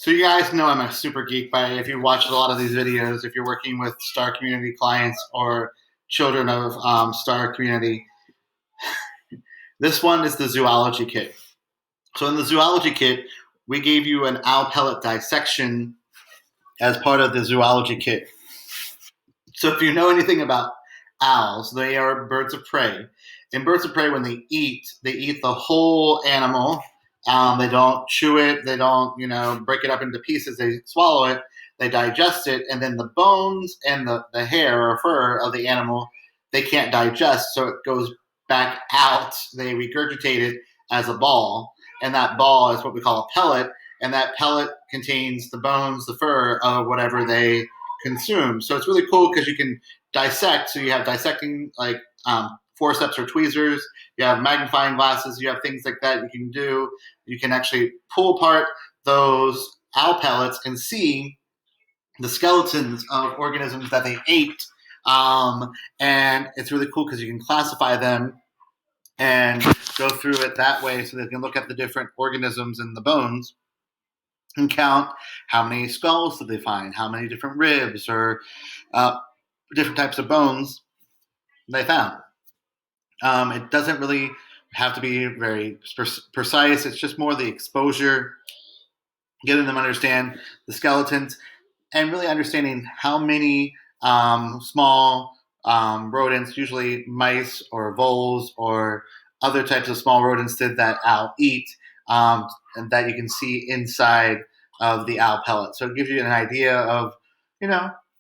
So you guys know I'm a super geek by if you watched a lot of these videos, if you're working with STAR community clients or children of STAR community. This one is the Zoology Kit. So in the Zoology Kit, we gave you an owl pellet dissection as part of the Zoology Kit. So if you know anything about owls, they are birds of prey. In birds of prey, when they eat the whole animal. They don't chew it. They don't, break it up into pieces. They swallow it. They digest it, and then the bones and the hair or fur of the animal, they can't digest, so it goes back out. They regurgitate it as a ball, and that ball is what we call a pellet, and that pellet contains the bones, the fur of whatever they consume. So it's really cool because you can dissect. So you have dissecting like forceps or tweezers. You have magnifying glasses. You have things like that you can do. You can actually pull apart those owl pellets and see the skeletons of organisms that they ate. And it's really cool because you can classify them and go through it that way so they can look at the different organisms in the bones and count how many skulls did they find, how many different ribs or different types of bones they found. It doesn't really have to be very precise. It's just more the exposure, getting them to understand the skeletons, and really understanding how many small rodents, usually mice or voles or other types of small rodents, did that owl eat, and that you can see inside of the owl pellet. So it gives you an idea of,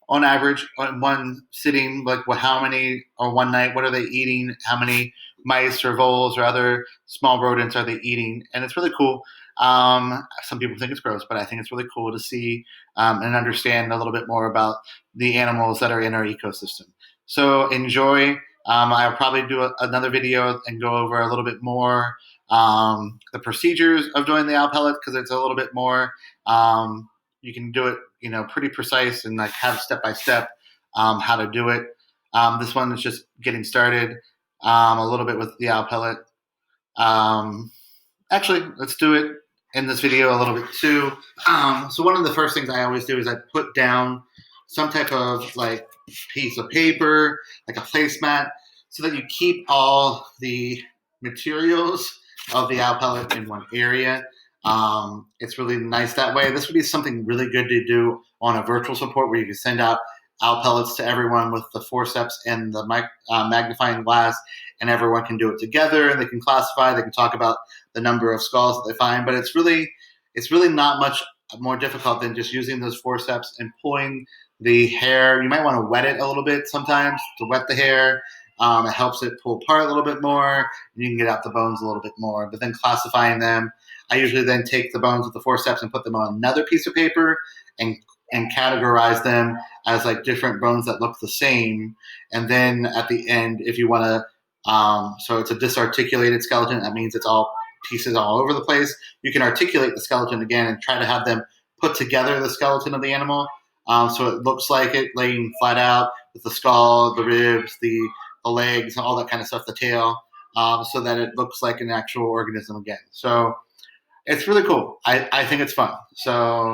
on average, on one sitting, like how many, or one night, what are they eating? How many mice or voles or other small rodents are they eating? And it's really cool. Some people think it's gross, but I think it's really cool to see and understand a little bit more about the animals that are in our ecosystem. So enjoy. I'll probably do another video and go over a little bit more the procedures of doing the owl pellet, because it's a little bit more. You can do it, pretty precise and like have step by step how to do it. This one is just getting started a little bit with the owl pellet. Actually, let's do it in this video a little bit too. So one of the first things I always do is I put down some type of like piece of paper, like a placemat, so that you keep all the materials of the owl pellet in one area. It's really nice that way. This would be something really good to do on a virtual support where you can send out owl pellets to everyone with the forceps and the magnifying glass, and everyone can do it together, and they can classify, they can talk about the number of skulls that they find, but it's really not much more difficult than just using those forceps and pulling the hair. You might want to wet it a little bit sometimes to wet the hair. It helps it pull apart a little bit more, and you can get out the bones a little bit more. But then classifying them, I usually then take the bones with the forceps and put them on another piece of paper and categorize them as like different bones that look the same. And then at the end, if you want to, so it's a disarticulated skeleton. That means it's all pieces all over the place. You can articulate the skeleton again and try to have them put together the skeleton of the animal. So it looks like it laying flat out with the skull, the ribs, the legs, all that kind of stuff, the tail, so that it looks like an actual organism again. So it's really cool. I think it's fun. So